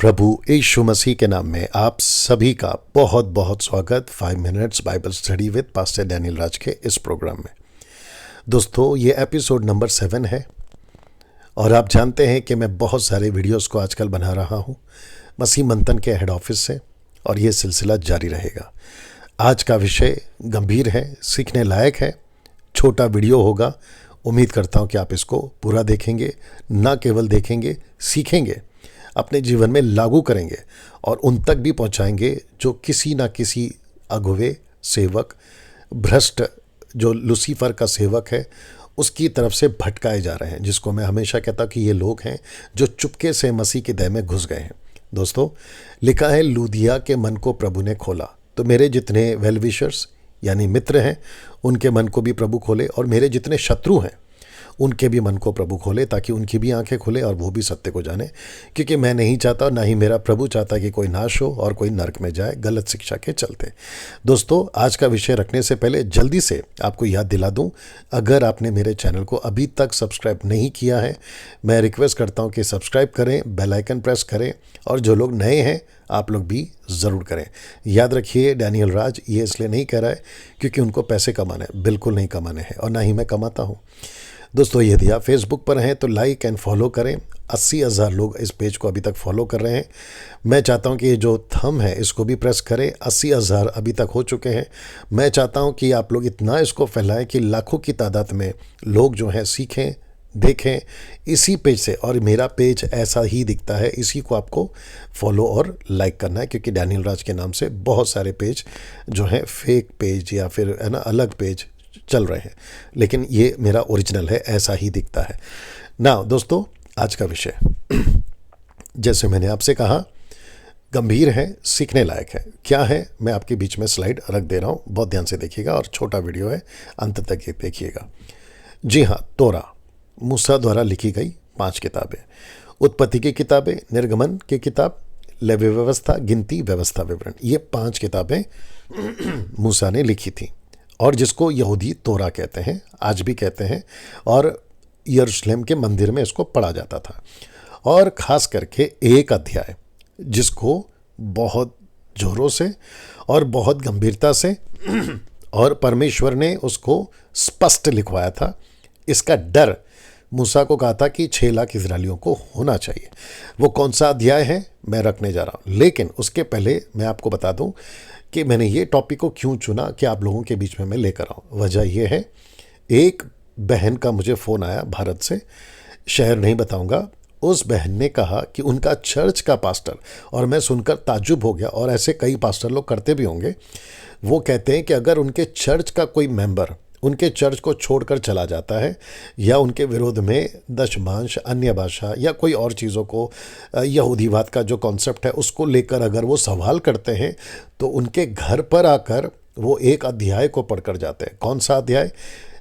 प्रभु यीशु मसीह के नाम में आप सभी का बहुत बहुत स्वागत 5 minutes Bible study with pastor Daniel Raj के इस प्रोग्राम में। दोस्तों, ये एपिसोड नंबर 7 है और आप जानते हैं कि मैं बहुत सारे वीडियोस को आजकल बना रहा हूँ मसीह मंथन के हेड ऑफिस से, और ये सिलसिला जारी रहेगा। आज का विषय गंभीर है, सीखने लायक है, छोटा वीडियो होगा। उम्मीद करता हूँ कि आप इसको पूरा देखेंगे, ना केवल देखेंगे, सीखेंगे, अपने जीवन में लागू करेंगे और उन तक भी पहुंचाएंगे जो किसी ना किसी अगुवे सेवक, भ्रष्ट जो लूसीफर का सेवक है, उसकी तरफ से भटकाए जा रहे हैं, जिसको मैं हमेशा कहता कि ये लोग हैं जो चुपके से मसीह के देह में घुस गए हैं। दोस्तों, लिखा है लूदिया के मन को प्रभु ने खोला। तो मेरे जितने वेल विशर्स यानी मित्र हैं, उनके मन को भी प्रभु खोले, और मेरे जितने शत्रु हैं उनके भी मन को प्रभु खोले, ताकि उनकी भी आंखें खुले और वो भी सत्य को जाने। क्योंकि मैं नहीं चाहता, ना ही मेरा प्रभु चाहता कि कोई नाश हो और कोई नरक में जाए गलत शिक्षा के चलते। दोस्तों, आज का विषय रखने से पहले जल्दी से आपको याद दिला दूं, अगर आपने मेरे चैनल को अभी तक सब्सक्राइब नहीं किया है, मैं रिक्वेस्ट करता हूं कि सब्सक्राइब करें, बेल आइकन प्रेस करें, और जो लोग नए हैं आप लोग भी ज़रूर करें। याद रखिए, डैनियल राज ये इसलिए नहीं कह रहा है क्योंकि उनको पैसे कमाने, बिल्कुल नहीं कमाने हैं, और ना ही मैं कमाता हूँ। दोस्तों, यदि आप फेसबुक पर हैं तो लाइक एंड फॉलो करें। 80,000 लोग इस पेज को अभी तक फॉलो कर रहे हैं। मैं चाहता हूं कि ये जो थंब है इसको भी प्रेस करें। 80,000 अभी तक हो चुके हैं। मैं चाहता हूं कि आप लोग इतना इसको फैलाएं कि लाखों की तादाद में लोग जो हैं सीखें, देखें इसी पेज से। और मेरा पेज ऐसा ही दिखता है, इसी को आपको फॉलो और लाइक करना है, क्योंकि डैनियल राज के नाम से बहुत सारे पेज जो हैं फेक पेज या फिर है ना अलग पेज चल रहे हैं, लेकिन ये मेरा ओरिजिनल है, ऐसा ही दिखता है ना। दोस्तों, आज का विषय जैसे मैंने आपसे कहा गंभीर है, सीखने लायक है। क्या है, मैं आपके बीच में स्लाइड रख दे रहा हूँ, बहुत ध्यान से देखिएगा, और छोटा वीडियो है, अंत तक देखिएगा। जी हाँ, तोरा मूसा द्वारा लिखी गई 5 किताबें, उत्पत्ति की किताबें, निर्गमन की किताब, लेवी व्यवस्था, गिनती, व्यवस्था, विवरण, ये 5 किताबें मूसा ने लिखी थी, और जिसको यहूदी तोरा कहते हैं, आज भी कहते हैं, और यरूशलेम के मंदिर में इसको पढ़ा जाता था। और ख़ास करके एक अध्याय जिसको बहुत जोरों से और बहुत गंभीरता से और परमेश्वर ने उसको स्पष्ट लिखवाया था। इसका डर मूसा को कहा था कि 6 लाख इजरायलियों को होना चाहिए। वो कौन सा अध्याय है मैं रखने जा रहा हूँ, लेकिन उसके पहले मैं आपको बता दूँ कि मैंने ये टॉपिक को क्यों चुना कि आप लोगों के बीच में मैं लेकर आऊँ। वजह यह है, एक बहन का मुझे फ़ोन आया भारत से, शहर नहीं बताऊंगा। उस बहन ने कहा कि उनका चर्च का पास्टर, और मैं सुनकर ताज्जुब हो गया, और ऐसे कई पास्टर लोग करते भी होंगे, वो कहते हैं कि अगर उनके चर्च का कोई मेंबर उनके चर्च को छोड़कर चला जाता है, या उनके विरोध में दशमांश, अन्य भाषा या कोई और चीज़ों को, यहूदीवाद का जो कॉन्सेप्ट है उसको लेकर अगर वो सवाल करते हैं, तो उनके घर पर आकर वो एक अध्याय को पढ़कर जाते हैं। कौन सा अध्याय?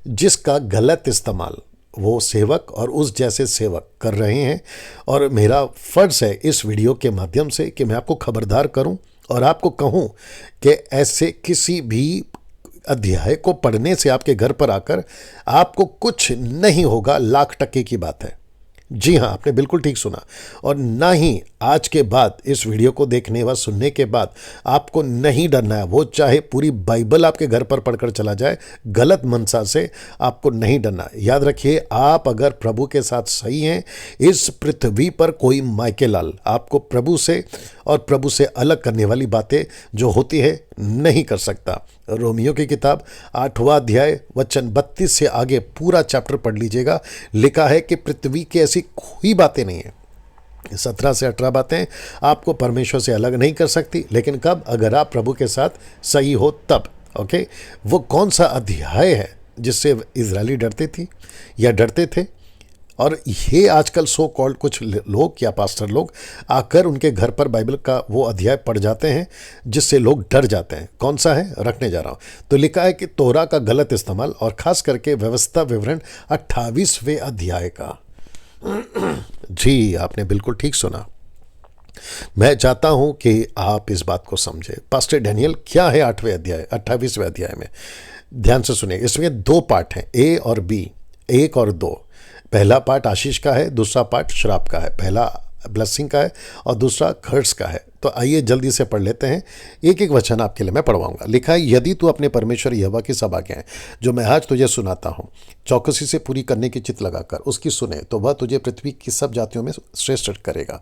जिसका गलत इस्तेमाल वो सेवक और उस जैसे सेवक कर रहे हैं। और मेरा फ़र्ज़ है इस वीडियो के माध्यम से कि मैं आपको खबरदार करूं और आपको कहूं कि ऐसे किसी भी अध्याय को पढ़ने से आपके घर पर आकर आपको कुछ नहीं होगा, लाख टके की बात है। जी हाँ, आपने बिल्कुल ठीक सुना। और ना ही आज के बाद, इस वीडियो को देखने व सुनने के बाद आपको नहीं डरना है। वो चाहे पूरी बाइबल आपके घर पर पढ़कर चला जाए, गलत मनसा से आपको नहीं डरना। याद रखिए, आप अगर प्रभु के साथ सही हैं, इस पृथ्वी पर कोई मायके लाल आपको प्रभु से और प्रभु से अलग करने वाली बातें जो होती है नहीं कर सकता। रोमियो की किताब 8वां अध्याय वचन 32 से आगे पूरा चैप्टर पढ़ लीजिएगा। लिखा है कि पृथ्वी की ऐसी कोई बातें नहीं है, 17 से 18 बातें आपको परमेश्वर से अलग नहीं कर सकती, लेकिन कब? अगर आप प्रभु के साथ सही हो तब। ओके, वो कौन सा अध्याय है जिससे इजरायली डरते थी या डरते थे? और ये आजकल सो कॉल्ड कुछ लोग या पास्टर लोग आकर उनके घर पर बाइबल का वो अध्याय पढ़ जाते हैं जिससे लोग डर जाते हैं। कौन सा है रखने जा रहा हूँ। तो लिखा है कि तोरा का गलत इस्तेमाल, और खास करके व्यवस्था विवरण 28वें अध्याय का। जी, आपने बिल्कुल ठीक सुना। मैं चाहता हूं कि आप इस बात को समझें। पास्टर डैनियल, क्या है 8वें अध्याय, 28वें अध्याय में? ध्यान से सुनिए। इसमें 2 पार्ट हैं, ए और बी, 1 और 2। पहला पार्ट आशीष का है, दूसरा पार्ट श्राप का है। पहला ब्लेसिंग का है और दूसरा कर्स का है। तो आइए जल्दी से पढ़ लेते हैं। एक एक वचन आपके लिए मैं पढ़वाऊंगा। लिखा है, यदि तू अपने परमेश्वर यहोवा की सब आज्ञाएं जो मैं आज तुझे सुनाता हूँ चौकसी से पूरी करने की चित्त लगाकर उसकी सुने, तो वह तुझे पृथ्वी की सब जातियों में श्रेष्ठ करेगा।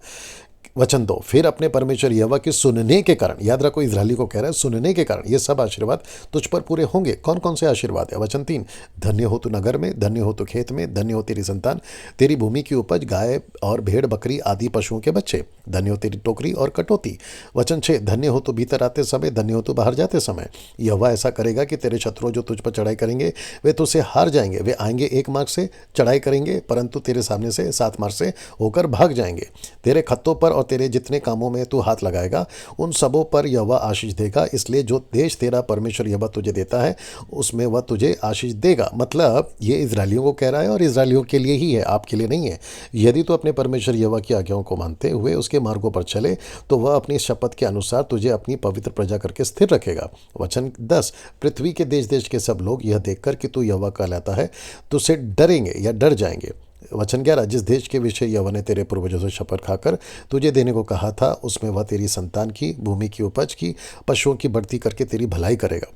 वचन 2, फिर अपने परमेश्वर यहोवा के सुनने के कारण, याद रखो इजरायली को कह रहा है सुनने के कारण ये सब आशीर्वाद तुझ पर पूरे होंगे। कौन कौन से आशीर्वाद है? वचन 3, धन्य हो तू नगर में, धन्य हो तू खेत में, धन्य हो तेरी संतान, तेरी भूमि की उपज, गाय और भेड़ बकरी आदि पशुओं के बच्चे, धन्य हो तेरी टोकरी और कटोती। वचन 6, धन्य हो तू भीतर आते समय, धन्य हो तू बाहर जाते समय। यहोवा ऐसा करेगा कि तेरे शत्रु जो तुझ पर चढ़ाई करेंगे वे तुझसे हार जाएंगे। वे आएंगे एक मार्ग से चढ़ाई करेंगे, परंतु तेरे सामने से 7 मार्ग से होकर भाग जाएंगे। तेरे खत्तों पर और तेरे जितने कामों में तू हाथ लगाएगा उन सबों पर यहोवा आशीष देगा। इसलिए जो देश तेरा परमेश्वर यहोवा तुझे देता है उसमें वह तुझे आशीष देगा। मतलब ये इजरायलियों को कह रहा है और इजरायलियों के लिए ही है, आपके लिए नहीं है। यदि तू अपने परमेश्वर यहोवा की आज्ञाओं को मानते हुए उसके मार्गों पर चले तो वह अपनी शपथ के अनुसार तुझे अपनी पवित्र प्रजा करके स्थिर रखेगा। वचन 10, पृथ्वी के देश देश के सब लोग यह देखकर कि तू यहोवा कहलाता है तुझसे डरेंगे या डर जाएंगे। वचन 11, जिस देश के विषय यहोवा ने तेरे पूर्वजों से शपथ खाकर तुझे देने को कहा था उसमें वह तेरी संतान की, भूमि की उपज की, पशुओं की बढ़ती करके तेरी भलाई करेगा।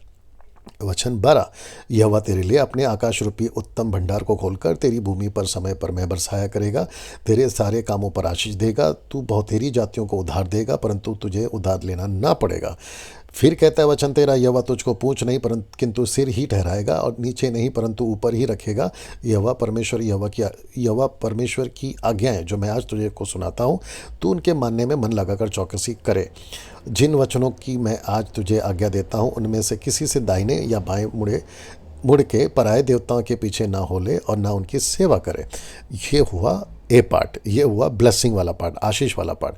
वचन 12, यहोवा तेरे लिए अपने आकाश रूपी उत्तम भंडार को खोलकर तेरी भूमि पर समय पर मैं बरसाया करेगा, तेरे सारे कामों पर आशीष देगा। तू बहुतेरी जातियों को उधार देगा परंतु तुझे उधार लेना ना पड़ेगा। फिर कहता है वचन 13, यहोवा तुझको पूँछ नहीं परंतु किंतु सिर ही ठहराएगा और नीचे नहीं परंतु ऊपर ही रखेगा। यहोवा परमेश्वर की आज्ञाएं जो मैं आज तुझे को सुनाता हूँ तू उनके मानने में मन लगाकर चौकसी करे। जिन वचनों की मैं आज तुझे आज्ञा देता हूँ उनमें से किसी से दाहिने या बाएं मुड़ के पराये देवताओं के पीछे ना हो ले और ना उनकी सेवा करे। ये हुआ ए पार्ट, ये हुआ ब्लेसिंग वाला पार्ट, आशीष वाला पार्ट।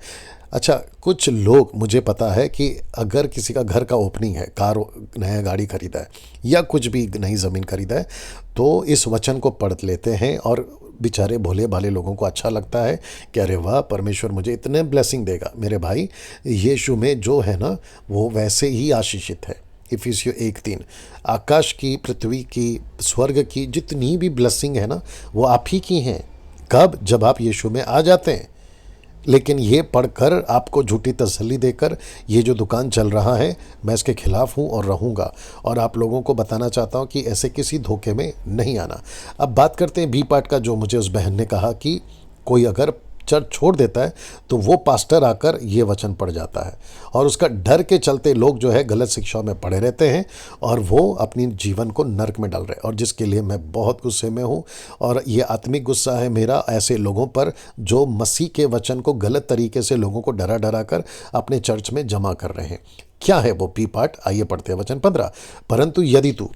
अच्छा, कुछ लोग, मुझे पता है कि अगर किसी का घर का ओपनिंग है, कार नया गाड़ी खरीदा है या कुछ भी नई ज़मीन खरीदा है तो इस वचन को पढ़ लेते हैं और बेचारे भोले भाले लोगों को अच्छा लगता है कि अरे वाह परमेश्वर मुझे इतने ब्लेसिंग देगा। मेरे भाई, यीशु में जो है ना वो वैसे ही आशीषित है। इफिसियों 1:3, आकाश की, पृथ्वी की, स्वर्ग की जितनी भी ब्लेसिंग है ना वो आप ही की हैं। कब? जब आप यीशु में आ जाते हैं। लेकिन ये पढ़कर आपको झूठी तसल्ली देकर ये जो दुकान चल रहा है मैं इसके खिलाफ हूँ और रहूँगा, और आप लोगों को बताना चाहता हूँ कि ऐसे किसी धोखे में नहीं आना। अब बात करते हैं बी पार्ट का, जो मुझे उस बहन ने कहा कि कोई अगर चर्च छोड़ देता है तो वो पास्टर आकर ये वचन पढ़ जाता है और उसका डर के चलते लोग जो है गलत शिक्षाओं में पड़े रहते हैं और वो अपनी जीवन को नर्क में डाल रहे हैं, और जिसके लिए मैं बहुत गुस्से में हूँ। और ये आत्मिक गुस्सा है मेरा ऐसे लोगों पर जो मसीह के वचन को गलत तरीके से लोगों को डरा डरा कर अपने चर्च में जमा कर रहे हैं। क्या है वो पी पार्ट? आइए पढ़ते हैं वचन 15, परंतु यदि तू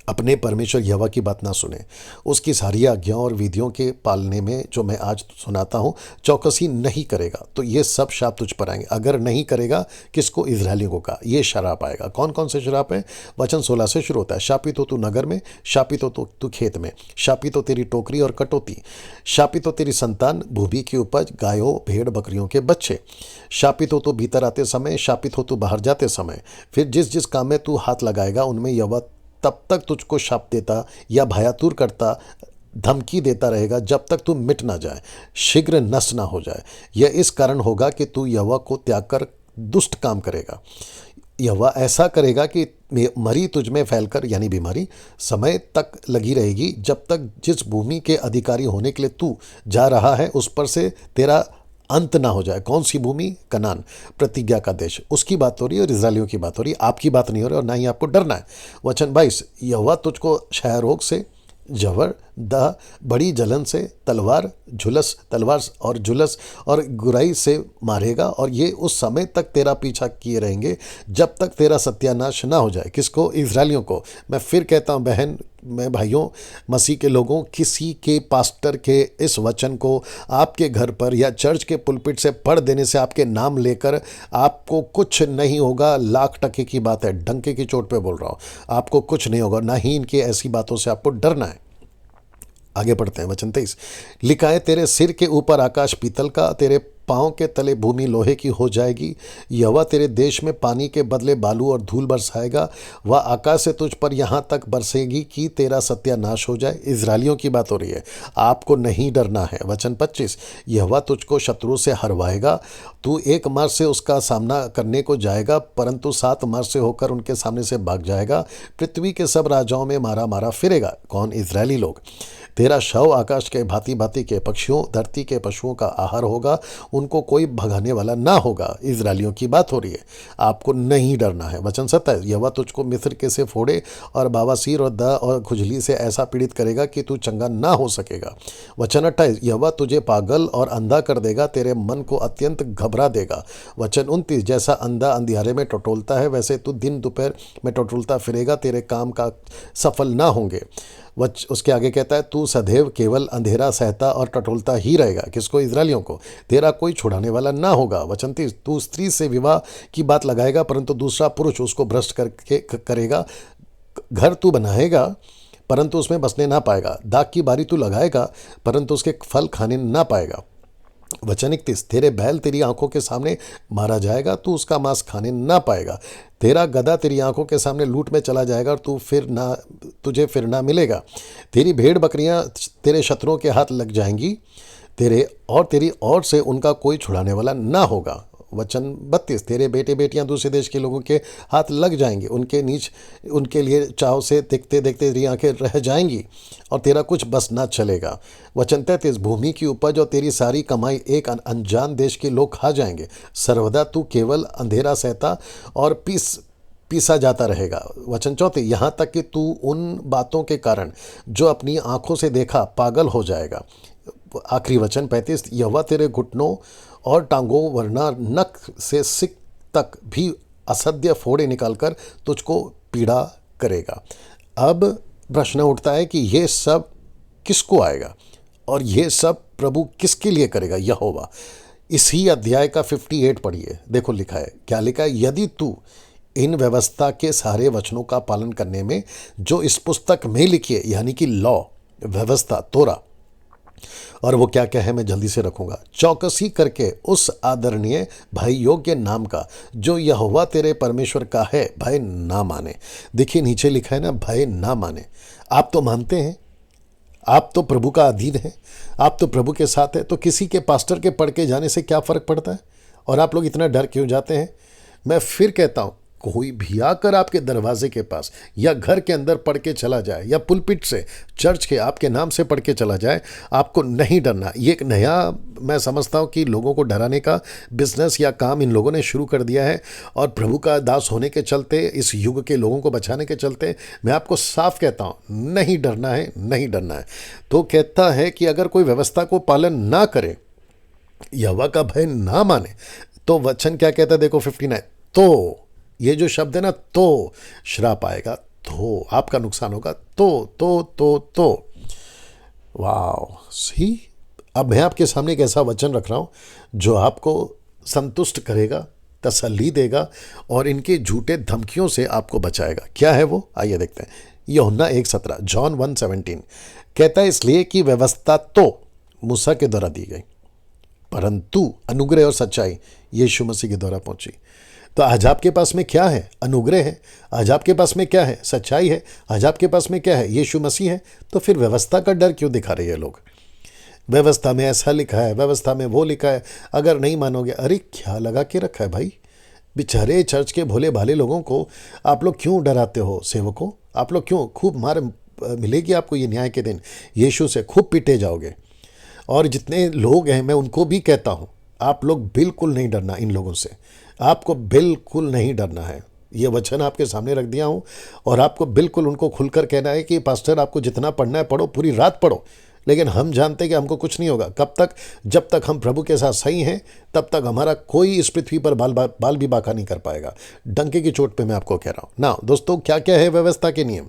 अपने परमेश्वर यहोवा की बात ना सुने, उसकी सारी आज्ञाओं और विधियों के पालने में जो मैं आज सुनाता हूँ चौकसी नहीं करेगा तो ये सब शाप तुझ पर आएंगे। अगर नहीं करेगा, किसको? इजरायलियों को कहा, ये शराप आएगा। कौन कौन से शराप है? वचन 16 से शुरू होता है, शापित हो तू नगर में, शापित हो तू खेत में, शापित हो तेरी टोकरी और कटोती, शापित हो तेरी संतान, भूमि की उपज, गायों भेड़ बकरियों के बच्चे, शापित हो तू भीतर आते समय, शापित हो तू बाहर जाते समय। फिर जिस जिस काम में तू हाथ लगाएगा उनमें यहोवा तब तक तुझको शाप देता या भयातुर करता, धमकी देता रहेगा जब तक तू मिट ना जाए, शीघ्र नष्ट ना हो जाए। यह इस कारण होगा कि तू यहोवा को त्याग कर दुष्ट काम करेगा। यहोवा ऐसा करेगा कि मरी तुझ में फैलकर, यानी बीमारी, समय तक लगी रहेगी जब तक जिस भूमि के अधिकारी होने के लिए तू जा रहा है उस पर से तेरा अंत ना हो जाए। कौन सी भूमि? कनान, प्रतिज्ञा का देश, उसकी बात हो रही है और इजरायलियों की बात हो रही है, आपकी बात नहीं हो रही और ना ही आपको डरना है। वचन 22, यहोवा तुझको क्षय रोग से, जवर, दाह, बड़ी जलन से, तलवार और झुलस और गुराई से मारेगा, और ये उस समय तक तेरा पीछा किए रहेंगे जब तक तेरा सत्यानाश ना हो जाए। किसको? इजरायलियों को। मैं फिर कहता हूँ बहन, मैं भाइयों, मसीह के लोगों, किसी के पास्टर के इस वचन को आपके घर पर या चर्च के पुलपिट से पढ़ देने से आपके नाम लेकर आपको कुछ नहीं होगा। लाख टके की बात है, डंके की चोट पे बोल रहा हूँ, आपको कुछ नहीं होगा, ना ही इनकी ऐसी बातों से आपको डरना है। आगे पढ़ते हैं वचन 23, लिखा है, तेरे सिर के ऊपर आकाश पीतल का, तेरे पाँव के तले भूमि लोहे की हो जाएगी। यहोवा तेरे देश में पानी के बदले बालू और धूल बरसाएगा। वह आकाश से तुझ पर यहाँ तक बरसेगी कि तेरा सत्यानाश हो जाए। इजरायलियों की बात हो रही है। आपको नहीं डरना है। वचन 25, यहोवा तुझको शत्रु से हरवाएगा। तू एक मार्ग से उसका सामना करने को जाएगा, परंतु 7 मार्ग से होकर उनके सामने से भाग जाएगा। पृथ्वी के सब राजाओं में मारा मारा फिरेगा। कौन? इजरायली लोग। तेरा शव आकाश के भांति भांति के पक्षियों, धरती के पशुओं का आहार होगा। उनको कोई भगाने वाला ना होगा। इजरायलियों की बात हो रही है। आपको नहीं डरना है। वचन 27, यहोवा तुझको मिस्र के से फोड़े और बवासीर और दस्त और खुजली से ऐसा पीड़ित करेगा कि तू चंगा ना हो सकेगा। वचन 28, यहोवा तुझे पागल और अंधा कर देगा, तेरे मन को अत्यंत घबरा देगा। वचन 29, जैसा अंधा अंधियारे में टटोलता है, वैसे तू दिन दोपहर में टटोलता फिरेगा, तेरे काम का सफल ना होंगे। उसके आगे कहता है, तू सदैव केवल अंधेरा सहता और टटोलता ही रहेगा। किसको? इजरायलियों को। तेरा कोई छुड़ाने वाला ना होगा। वचन 30, तू स्त्री से विवाह की बात लगाएगा, परंतु दूसरा पुरुष उसको भ्रष्ट करके करेगा। घर तू बनाएगा, परंतु उसमें बसने ना पाएगा। दाख की बारी तू लगाएगा, परंतु उसके फल खाने ना पाएगा। वचन 31, तेरे बैल तेरी आंखों के सामने मारा जाएगा, तू उसका मांस खाने ना पाएगा। तेरा गधा तेरी आंखों के सामने लूट में चला जाएगा और तुझे फिर ना मिलेगा। तेरी भेड़ बकरियां तेरे शत्रुओं के हाथ लग जाएंगी, तेरी ओर से उनका कोई छुड़ाने वाला ना होगा। वचन 32, तेरे बेटे बेटियां दूसरे देश के लोगों के हाथ लग जाएंगे, उनके लिए चाव से देखते देखते तेरी आंखें रह जाएंगी और तेरा कुछ बस ना चलेगा। वचन 33, भूमि की उपज और तेरी सारी कमाई एक अनजान देश के लोग खा जाएंगे। सर्वदा तू केवल अंधेरा सहता और पीसा जाता रहेगा। वचन 34, यहाँ तक कि तू उन बातों के कारण जो अपनी आंखों से देखा पागल हो जाएगा। आखिरी वचन 35, यहोवा तेरे घुटनों और टांगों वरना नख से सिक तक भी असह्य फोड़े निकालकर तुझको पीड़ा करेगा। अब प्रश्न उठता है कि ये सब किसको आएगा और ये सब प्रभु किसके लिए करेगा? यहोवा। इसी अध्याय का 58 पढ़िए। देखो लिखा है, क्या लिखा है? यदि तू इन व्यवस्था के सारे वचनों का पालन करने में जो इस पुस्तक में लिखी है, यानी कि लॉ, व्यवस्था, तोरा, और वो क्या क्या है मैं जल्दी से रखूंगा, चौकसी करके उस आदरणीय भाई योग्य नाम का जो यहोवा तेरे परमेश्वर का है भय ना माने। देखिए नीचे लिखा है ना, भय ना माने। आप तो मानते हैं, आप तो प्रभु का अधीन है, आप तो प्रभु के साथ है, तो किसी के पास्टर के पढ़ के जाने से क्या फ़र्क पड़ता है? और आप लोग इतना डर क्यों जाते हैं? मैं फिर कहता हूँ, कोई भी आकर आपके दरवाजे के पास या घर के अंदर पढ़ के चला जाए या पुलपिट से चर्च के आपके नाम से पढ़ के चला जाए, आपको नहीं डरना। ये एक नया, मैं समझता हूँ कि लोगों को डराने का बिजनेस या काम इन लोगों ने शुरू कर दिया है। और प्रभु का दास होने के चलते, इस युग के लोगों को बचाने के चलते, मैं आपको साफ कहता हूँ, नहीं डरना है, नहीं डरना है। तो कहता है कि अगर कोई व्यवस्था को पालन ना करे, यहोवा का भय ना माने, तो वचन क्या कहता है? देखो 59, तो ये जो शब्द है ना, तो श्राप आएगा, तो आपका नुकसान होगा, तो वाह। सी, अब मैं आपके सामने एक ऐसा वचन रख रहा हूं जो आपको संतुष्ट करेगा, तसल्ली देगा और इनके झूठे धमकियों से आपको बचाएगा। क्या है वो? आइए देखते हैं। यूहन्ना 1:17, जॉन 1:17 कहता है, इसलिए कि व्यवस्था तो मूसा के द्वारा दी गई, परंतु अनुग्रह और सच्चाई यीशु मसीह के द्वारा पहुंची। तो आज आपके पास में क्या है? अनुग्रह है। आज आपके पास में क्या है? सच्चाई है। आज आपके पास में क्या है? यीशु मसीह है। तो फिर व्यवस्था का डर क्यों दिखा रहे हैं लोग? व्यवस्था में ऐसा लिखा है, व्यवस्था में वो लिखा है, अगर नहीं मानोगे। अरे क्या लगा के रखा है भाई? बेचारे चर्च के भोले भाले लोगों को आप लोग क्यों डराते हो? सेवकों, आप लोग क्यों? खूब मार मिलेगी आपको ये न्याय के दिन, यीशु से खूब पीटे जाओगे। और जितने लोग हैं, मैं उनको भी कहता हूँ, आप लोग बिल्कुल नहीं डरना इन लोगों से, आपको बिल्कुल नहीं डरना है। ये वचन आपके सामने रख दिया हूँ और आपको बिल्कुल उनको खुलकर कहना है कि पास्टर आपको जितना पढ़ना है पढ़ो, पूरी रात पढ़ो, लेकिन हम जानते हैं कि हमको कुछ नहीं होगा। कब तक? जब तक हम प्रभु के साथ सही हैं, तब तक हमारा कोई इस पृथ्वी पर बाल भी बाका नहीं कर पाएगा। डंके की चोट पे मैं आपको कह रहा हूँ ना। दोस्तों, क्या क्या है व्यवस्था के नियम?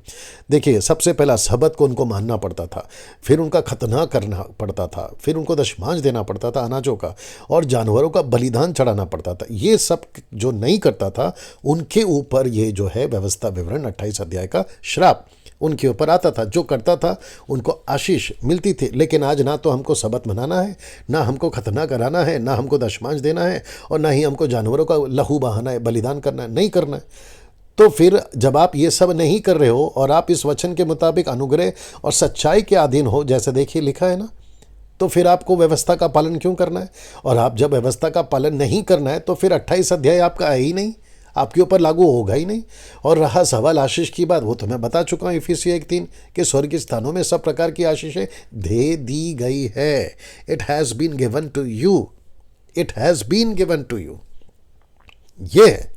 देखिए, सबसे पहला सबत को उनको मानना पड़ता था, फिर उनका खतना करना पड़ता था, फिर उनको दशमांश देना पड़ता था अनाजों का, और जानवरों का बलिदान चढ़ाना पड़ता था। ये सब जो नहीं करता था, उनके ऊपर ये जो है व्यवस्था विवरण 28 अध्याय का श्राप। उनके ऊपर आता था, जो करता था उनको आशीष मिलती थी। लेकिन आज ना तो हमको सबत मनाना है, ना हमको खतना कराना है, ना हमको दशमांश देना है, और ना ही हमको जानवरों का लहू बहाना है, बलिदान करना है, नहीं करना है। तो फिर जब आप ये सब नहीं कर रहे हो और आप इस वचन के मुताबिक अनुग्रह और सच्चाई के अधीन हो, जैसे देखिए लिखा है ना, तो फिर आपको व्यवस्था का पालन क्यों करना है? और आप जब व्यवस्था का पालन नहीं करना है तो फिर 28 अध्याय आपका है ही नहीं, आपके ऊपर लागू होगा ही नहीं। और रहा सवाल आशीष की बात, वो तो मैं बता चुका हूँ इफिसियों 1:3 कि स्वर्गीय स्थानों में सब प्रकार की आशीषें दे दी गई है। It has been given to you, it has been given to you, ये है।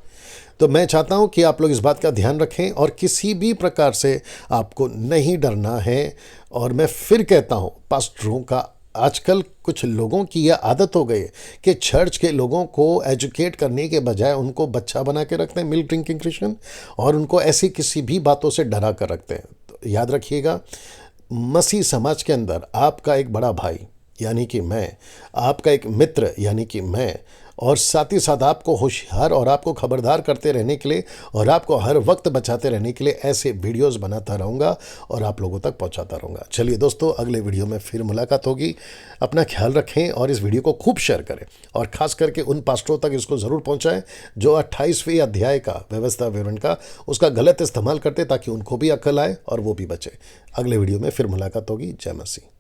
तो मैं चाहता हूं कि आप लोग इस बात का ध्यान रखें और किसी भी प्रकार से आपको नहीं डरना है। और मैं फिर कहता हूं, पास्टरों का आजकल कुछ लोगों की यह आदत हो गई है कि चर्च के लोगों को एजुकेट करने के बजाय उनको बच्चा बना के रखते हैं, मिल्क ड्रिंकिंग क्रिश्चियन, और उनको ऐसी किसी भी बातों से डरा कर रखते हैं। तो याद रखिएगा, मसीह समाज के अंदर आपका एक बड़ा भाई यानी कि मैं, आपका एक मित्र यानी कि मैं, और साथ ही साथ आपको होशियार और आपको खबरदार करते रहने के लिए और आपको हर वक्त बचाते रहने के लिए ऐसे वीडियोस बनाता रहूँगा और आप लोगों तक पहुँचाता रहूँगा। चलिए दोस्तों, अगले वीडियो में फिर मुलाकात होगी। अपना ख्याल रखें और इस वीडियो को खूब शेयर करें, और ख़ास करके उन पास्टरों तक इसको ज़रूर पहुँचाएँ जो 28वें अध्याय का, व्यवस्था विवरण का, उसका गलत इस्तेमाल करते, ताकि उनको भी अक्ल आए और वो भी बचे। अगले वीडियो में फिर मुलाकात होगी। जय मसीह।